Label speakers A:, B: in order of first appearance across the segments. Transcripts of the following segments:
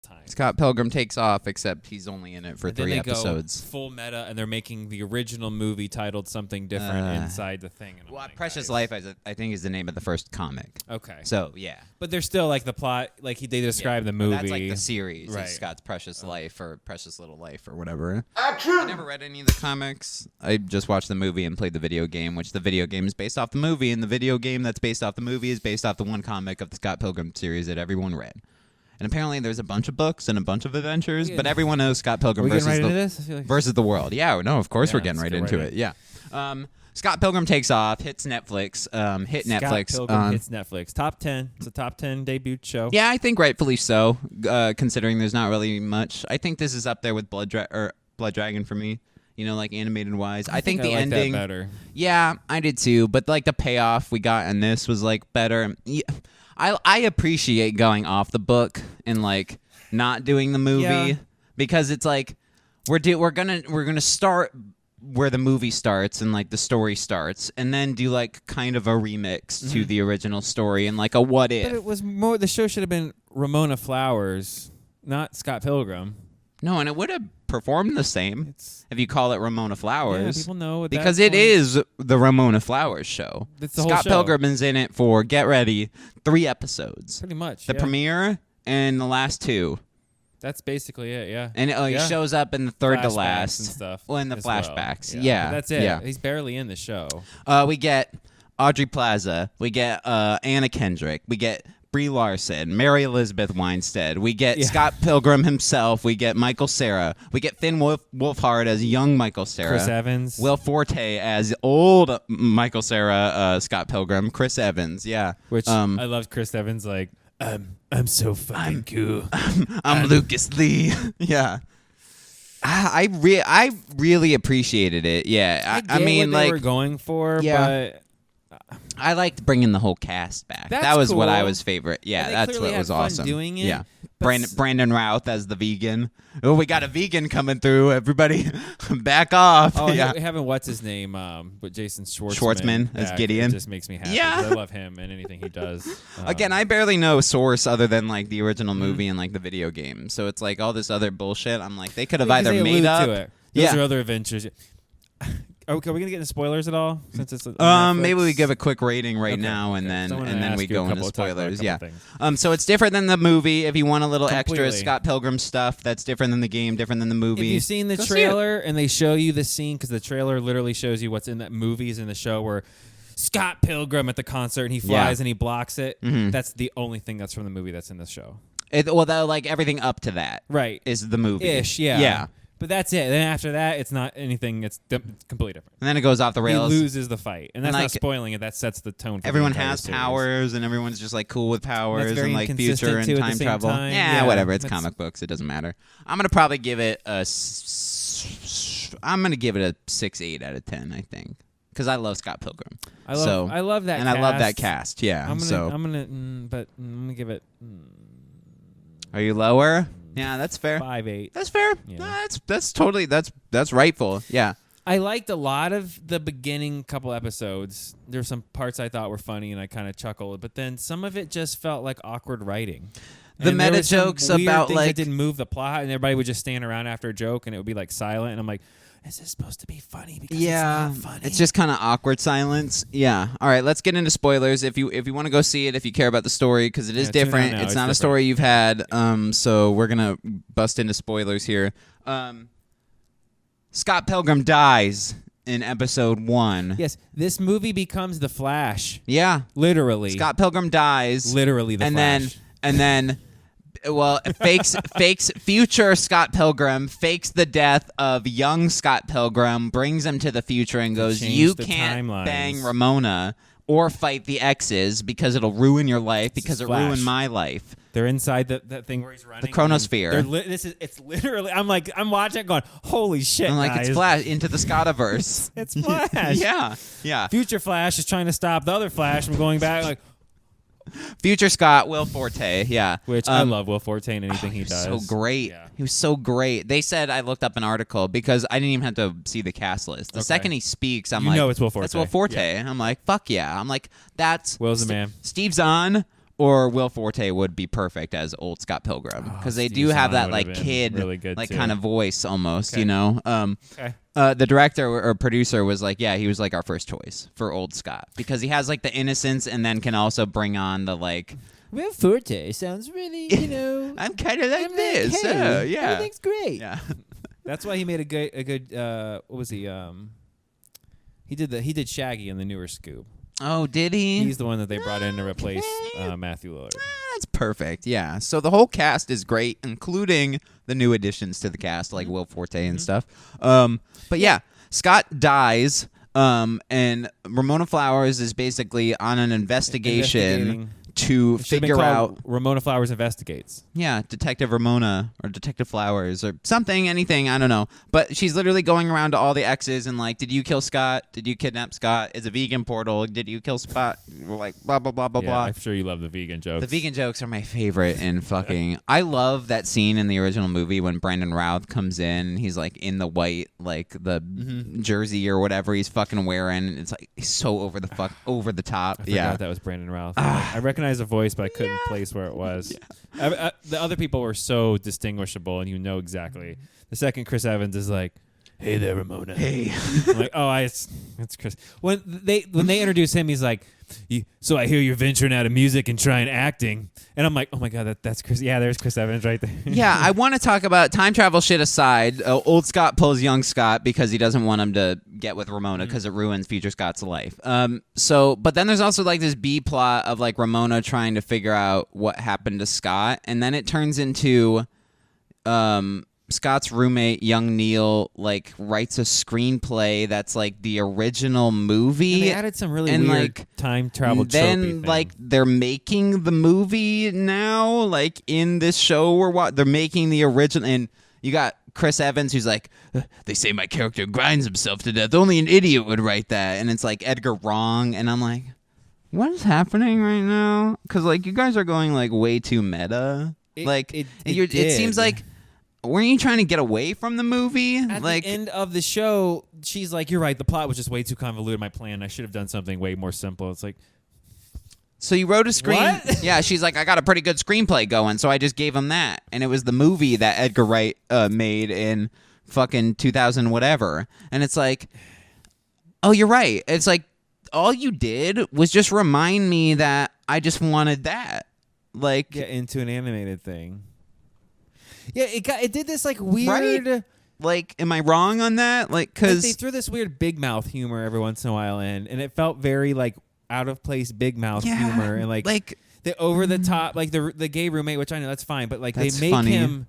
A: time.
B: Scott Pilgrim takes off, except he's only in it for 3 episodes.
A: Go full meta, and they're making the original movie titled something different inside the thing. And
B: Precious Life, I think, is the name of the first comic.
A: Okay.
B: So, yeah.
A: But there's still, like, the plot, like, they describe the movie.
B: That's, like, the series.
A: Right.
B: Is Scott's Precious Life or Precious Little Life or whatever. Action! I never read any of the comics. I just watched the movie and played the video game, which the video game is based off the movie, and the video game that's based off the movie is based off the one comic of the Scott Pilgrim series that everyone read. And apparently there's a bunch of books and a bunch of adventures, but everyone knows Scott Pilgrim versus the World. Yeah, no, of course we're getting right into it. Yeah. Scott Pilgrim takes off, hits Netflix, Netflix.
A: Scott Pilgrim hits Netflix. Top 10. It's a top 10 debut show.
B: Yeah, I think rightfully so, considering there's not really much. I think this is up there with Blood Dragon for me. You know, like animated-wise. I think the ending...
A: that better.
B: Yeah, I did too, but like the payoff we got in this was like better. Yeah. I appreciate going off the book and like not doing the movie because it's like we're gonna start where the movie starts and like the story starts and then do like kind of a remix to the original story and like a what if.
A: But it was more. The show should have been Ramona Flowers, not Scott Pilgrim.
B: No, and it would have performed the same if you call it Ramona Flowers.
A: Yeah, people know at
B: because
A: that
B: it
A: point.
B: is the Ramona Flowers show.
A: It's the whole
B: Scott
A: show.
B: Pilgrim is in it for get ready 3 episodes.
A: Pretty much.
B: The premiere and the last 2.
A: That's basically it. Yeah.
B: And he shows up in the third to
A: Flashbacks
B: last
A: and stuff.
B: Well, in the
A: as
B: flashbacks.
A: Well.
B: Yeah.
A: But that's it.
B: Yeah.
A: He's barely in the show.
B: We get Audrey Plaza. We get Anna Kendrick. We get Brie Larson, Mary Elizabeth Winstead. We get Scott Pilgrim himself. We get Michael Cera. We get Finn Wolfhard as young Michael Cera.
A: Chris Evans.
B: Will Forte as old Michael Cera, Scott Pilgrim. Chris Evans, yeah.
A: Which I loved Chris Evans like, I'm so fucking cool.
B: I'm Lucas Lee. Yeah. I really appreciated it. Yeah.
A: I
B: mean,
A: what
B: like
A: they were going for, but
B: I liked bringing the whole cast back.
A: That's
B: that was what
A: cool.
B: I was favorite. Yeah, that's what was awesome.
A: Doing it,
B: yeah, Brandon Routh as the vegan. Oh, we got a vegan coming through. Everybody, back off.
A: Oh,
B: yeah.
A: we haven't. What's his name? But Jason Schwartzman
B: as Gideon.
A: It just makes me happy.
B: Yeah,
A: 'cause I love him and anything he does.
B: Again, I barely know source other than like the original movie and like the video game. So it's like all this other bullshit. I'm like, they could have either made up.
A: To it. Those are other adventures. Are we gonna get into spoilers at all? Since it's
B: maybe we give a quick rating now and then we go into spoilers. Yeah. So it's different than the movie. If you want a little extra Scott Pilgrim stuff, that's different than the game, different than the movie.
A: If you've seen the trailer and they show you the scene, because the trailer literally shows you what's in that movies in the show where Scott Pilgrim at the concert and he flies and he blocks it. Mm-hmm. That's the only thing that's from the movie that's in the show.
B: Like everything up to that,
A: right,
B: is the movie.
A: Ish, yeah.
B: Yeah.
A: But that's it. Then after that, it's not anything. It's completely different.
B: And then it goes off the rails.
A: He loses the fight, and that's not spoiling it. That sets the tone. For
B: everyone
A: the
B: has
A: series.
B: powers, and everyone's just like cool with powers and like future and
A: too,
B: time travel. Yeah, whatever. It's comic books. It doesn't matter. I'm gonna probably give it a. I'm gonna give it a 6-8 out of 10. I think because I love Scott Pilgrim.
A: I love that,
B: and
A: cast.
B: I love that cast. Yeah.
A: I'm gonna give it.
B: Are you lower? Yeah, that's fair.
A: 5-8.
B: That's fair.
A: Yeah.
B: That's totally that's rightful. Yeah.
A: I liked a lot of the beginning couple episodes. There were some parts I thought were funny and I kind of chuckled, but then some of it just felt like awkward writing.
B: The meta jokes about like
A: that didn't move the plot, and everybody would just stand around after a joke and it would be like silent, and I'm like, is this supposed to be funny? Because it's not funny.
B: It's just kind of awkward silence. Yeah. All right, let's get into spoilers. If you want to go see it, if you care about the story, because it is different. It's not a story you've had. So we're gonna bust into spoilers here. Scott Pilgrim dies in episode 1.
A: Yes, this movie becomes The Flash.
B: Yeah,
A: literally.
B: Scott Pilgrim dies.
A: Literally, The Flash.
B: And then. Well, fakes future Scott Pilgrim, fakes the death of young Scott Pilgrim, brings him to the future and goes, you can't bang Ramona or fight the exes because it'll ruin your life because it ruined my life.
A: They're inside that thing where he's running.
B: The chronosphere.
A: It's literally, I'm watching it going, holy shit,
B: I'm like,
A: guys.
B: it's Flash into the Scottiverse.
A: It's Flash.
B: Yeah.
A: Future Flash is trying to stop the other Flash from going back, like,
B: Future Scott, Will Forte, yeah.
A: Which I love Will Forte and anything he does.
B: So great. Yeah. He was so great. They said, I looked up an article because I didn't even have to see the cast list. The second he speaks, I'm like,
A: know it's Will Forte.
B: That's Will Forte.
A: Yeah.
B: I'm like, fuck yeah. I'm like, that's
A: Will's the man.
B: Steve Zahn, or Will Forte would be perfect as old Scott Pilgrim because they do have that like kid,
A: really good
B: like
A: too.
B: kind of voice almost,
A: Okay.
B: you know. The director or producer was like, yeah, he was like our first choice for old Scott because he has like the innocence and then can also bring on the like.
A: Will Forte sounds really, you know.
B: I'm kind of like this. Hey, yeah,
A: everything's great.
B: Yeah,
A: that's why he made a good. What was he? He did Shaggy in the newer Scoob.
B: Oh, did he?
A: He's the one that they brought in to replace Matthew Lillard.
B: That's perfect. Yeah. So the whole cast is great, including the new additions to the cast, like Will Forte and stuff. But yeah, Scott dies, and Ramona Flowers is basically on an investigation to figure out.
A: Ramona Flowers Investigates.
B: Yeah, Detective Ramona or Detective Flowers or something, anything, I don't know. But she's literally going around to all the exes and like, did you kill Scott? Did you kidnap Scott? It's a vegan portal. Did you kill Spot? Like, blah, blah, blah, blah, blah.
A: I'm sure you love the vegan jokes.
B: The vegan jokes are my favorite in fucking... I love that scene in the original movie when Brandon Routh comes in. He's like in the white, like the jersey or whatever he's fucking wearing. It's like, he's so over the top.
A: I forgot that was Brandon Routh. I recognize the voice, but I couldn't place where it was. Yeah. The other people were so distinguishable, and you know exactly. The second Chris Evans is like, "Hey there, Ramona."
B: Hey.
A: I'm like, oh, it's Chris. When they introduce him, he's like, "So I hear you're venturing out of music and trying acting," and I'm like, "Oh my god, that's Chris." Yeah, there's Chris Evans right there.
B: Yeah, I want to talk about time travel shit aside. Old Scott pulls young Scott because he doesn't want him to get with Ramona because it ruins future Scott's life. But then there's also like this B plot of like Ramona trying to figure out what happened to Scott, and then it turns into Scott's roommate, young Neil, like writes a screenplay that's like the original movie.
A: And they added some really weird
B: like,
A: time travel.
B: Then like they're making the movie now, like in this show they're making the original, and you got Chris Evans who's like, they say my character grinds himself to death. Only an idiot would write that, and it's like Edgar Wrong, and I'm like, what is happening right now? Because like you guys are going like way too meta. It seems like. Weren't you trying to get away from the movie?
A: At the end of the show, she's like, "You're right. The plot was just way too convoluted. My plan. I should have done something way more simple." It's like,
B: so you wrote a
A: What?
B: Yeah, she's like, "I got a pretty good screenplay going, so I just gave him that." And it was the movie that Edgar Wright made in fucking 2000 whatever. And it's like, oh, you're right. It's like all you did was just remind me that I just wanted that. Like,
A: get into an animated thing. Yeah, it did this like weird.
B: Right? Like, am I wrong on that? Like, because
A: they threw this weird big mouth humor every once in a while in, and it felt very like out of place big mouth humor and like the over the top, like the gay roommate, which I know that's fine, but like they make him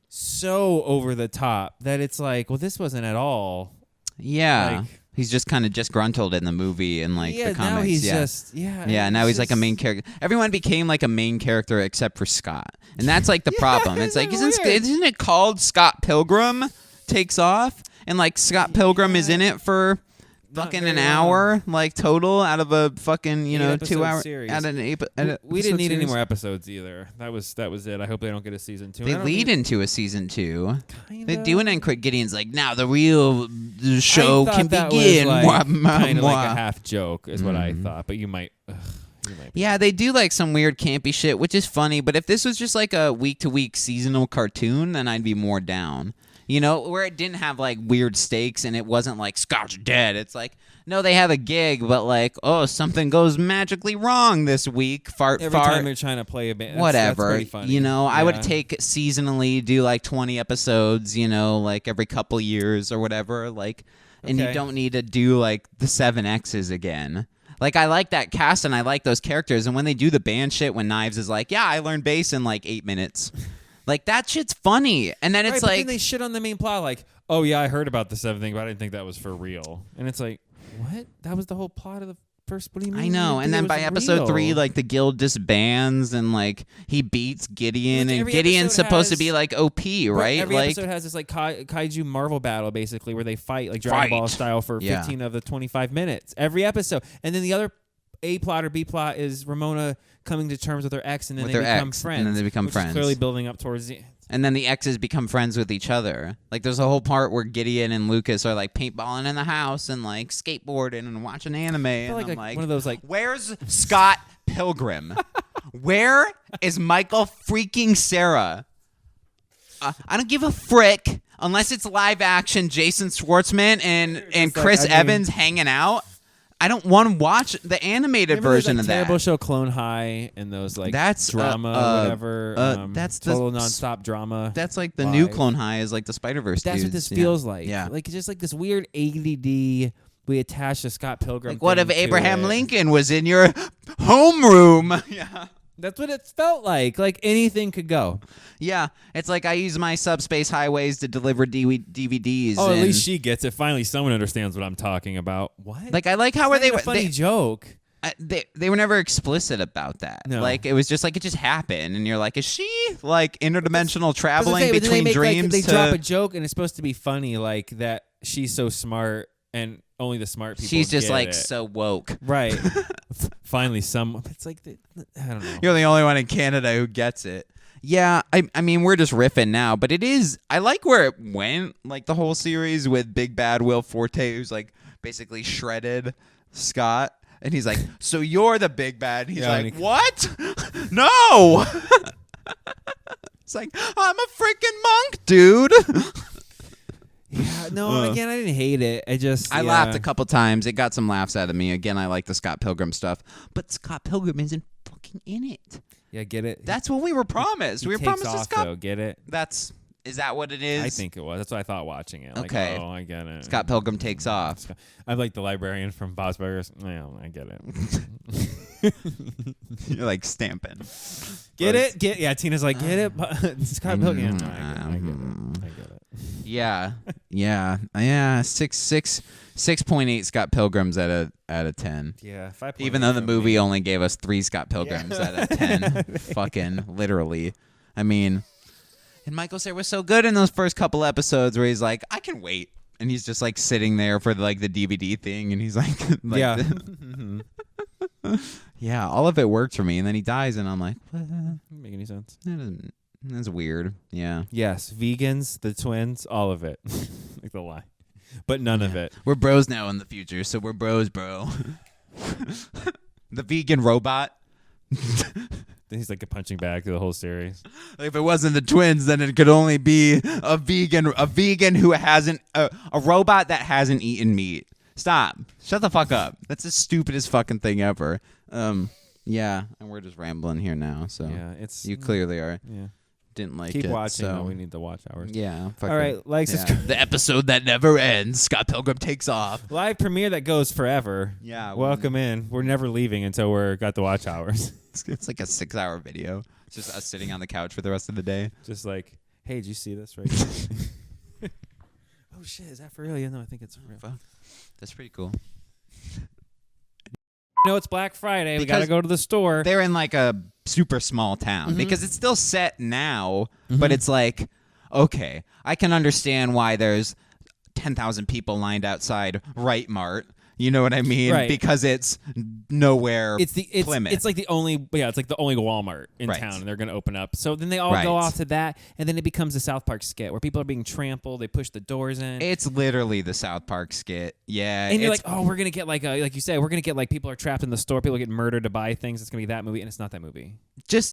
A: so over the top that it's like, well, this wasn't at all.
B: Yeah.
A: Like,
B: he's just kind of gruntled in the movie and like the comics.
A: Now he's
B: now he's like a main character. Everyone became like a main character except for Scott, and that's like the problem. It's like isn't it called Scott Pilgrim takes off, and like Scott Pilgrim is in it for fucking an hour, like total out of a fucking 2 hour
A: series.
B: Out of
A: we didn't need any more episodes either. That was it. I hope they don't get a season 2.
B: They lead into a season 2.
A: Kinda.
B: They do, and then Gideon's like, now the real show can begin.
A: Kind of like a half joke is what I thought, but you might.
B: Yeah, they do like some weird campy shit, which is funny. But if this was just like a week-to-week seasonal cartoon, then I'd be more down. Where it didn't have like weird stakes and it wasn't like Scott's dead. It's like, no, they have a gig, but like, oh, something goes magically wrong this week. Every
A: time they're trying to play a band.
B: Whatever.
A: That's funny.
B: I would take seasonally, do like 20 episodes, like every couple years or whatever. Like, and you don't need to do like the 7 X's again. Like, I like that cast and I like those characters. And when they do the band shit, when Knives is like, yeah, I learned bass in like 8 minutes. Like, that shit's funny. And then it's
A: but
B: like...
A: then they shit on the main plot, like, oh, yeah, I heard about the 7th thing, but I didn't think that was for real. And it's like, what? That was the whole plot of the first... What do you mean?
B: I know. And then by episode 3, like, the guild disbands and, like, he beats Gideon. And Gideon's supposed to be, like, OP, right?
A: Every episode has this, like, kaiju Marvel battle, basically, where they fight, like, Dragon Ball style for 15 of the 25 minutes. Every episode. And then the other... A plot or B plot is Ramona coming to terms with her ex, and then they become friends.
B: And then they become friends.
A: Clearly building up towards the.
B: And then the exes become friends with each other. Like there's a whole part where Gideon and Lucas are like paintballing in the house and like skateboarding and watching anime. And
A: like
B: I'm like,
A: one of those like,
B: where's Scott Pilgrim? Where is Michael freaking Cera? I don't give a frick unless it's live action Jason Schwartzman and Chris Evans hanging out. I don't want to watch the animated version of that.
A: Terrible show Clone High and those like
B: that's
A: drama, whatever.
B: That's
A: total nonstop drama.
B: That's like the new Clone High is like the Spider-Verse.
A: That's what this feels like.
B: Yeah,
A: like just like this weird ADD. We attached to Scott Pilgrim.
B: Like, what if Abraham Lincoln was in your homeroom? Yeah.
A: That's what it felt like. Like anything could go.
B: Yeah. It's like I use my subspace highways to deliver DVDs.
A: Oh, at least she gets it. Finally, someone understands what I'm talking about. What?
B: Like, I like how were they
A: a funny joke.
B: They were never explicit about that.
A: No.
B: Like, it was just like it just happened, and you're like, is she like interdimensional traveling between dreams?
A: They drop a joke, and it's supposed to be funny, like that she's so smart, and only the smart people.
B: She's just
A: get
B: like
A: it.
B: so woke,
A: right? Finally, some. It's like I don't know.
B: You're the only one in Canada who gets it. Yeah, I mean, we're just riffing now, but it is. I like where it went, like the whole series with Big Bad Will Forte, who's like basically shredded Scott. And he's like, so you're the big bad. And he's like, what? No. It's like, I'm a freaking monk, dude.
A: Yeah, no, again, I didn't hate it. I
B: laughed a couple times. It got some laughs out of me. Again, I like the Scott Pilgrim stuff. But Scott Pilgrim isn't fucking in it.
A: Yeah, get it?
B: That's what we were promised. We were promised
A: off,
B: Scott.
A: Though, get it?
B: Is that what it is?
A: I think it was. That's what I thought watching it. Like,
B: okay.
A: Oh, I get it.
B: Scott Pilgrim takes off.
A: I'm like the librarian from Bob's Burgers. Well, I get it.
B: You're like stamping.
A: Get it? Yeah, Tina's like, get it? Scott Pilgrim. I get it.
B: Yeah. 6.8 Scott Pilgrims out of 10.
A: Yeah, 5.8.
B: Even though the movie only gave us 3 Scott Pilgrims out of 10. Fucking literally. I mean... And Michael Cera was so good in those first couple episodes where he's like, I can wait. And he's just like sitting there for like the DVD thing. And he's like
A: yeah.
B: Yeah, all of it worked for me. And then he dies and I'm like, what?
A: Doesn't make any sense.
B: That's weird. Yeah.
A: Yes, vegans, the twins, all of it. Like the lie. But none of it.
B: We're bros now in the future, so we're bros, bro. The vegan robot.
A: He's like a punching bag through the whole series.
B: If it wasn't the twins, then it could only be a vegan who hasn't a robot that hasn't eaten meat. Stop. Shut the fuck up. That's the stupidest fucking thing ever. Yeah, and we're just rambling here now. So
A: yeah,
B: you clearly are.
A: Yeah.
B: Didn't like
A: Keep
B: it.
A: watching.
B: So.
A: No, we need the watch hours.
B: Yeah.
A: All right. Like, subscribe.
B: The episode that never ends. Scott Pilgrim takes off.
A: Live premiere that goes forever.
B: Yeah.
A: Welcome in. We're never leaving until we're got the watch hours.
B: It's like a 6-hour video. It's just us sitting on the couch for the rest of the day.
A: Just like, hey, did you see this right here? Oh shit, is that for real? Yeah, no, I think it's for real.
B: Fuck. That's pretty cool.
A: It's Black Friday. We got to go to the store.
B: They're in like a super small town because it's still set now, but it's like, okay, I can understand why there's 10,000 people lined outside Right Mart. You know what I mean?
A: Right.
B: Because it's nowhere. It's Plymouth.
A: It's like the only Walmart in town, and they're going to open up. So then they all go off to that, and then it becomes a South Park skit where people are being trampled. They push the doors in.
B: It's literally the South Park skit. Yeah,
A: and you're like, oh, we're gonna get like you said, we're gonna get like people are trapped in the store, people get murdered to buy things. It's gonna be that movie, and it's not that movie.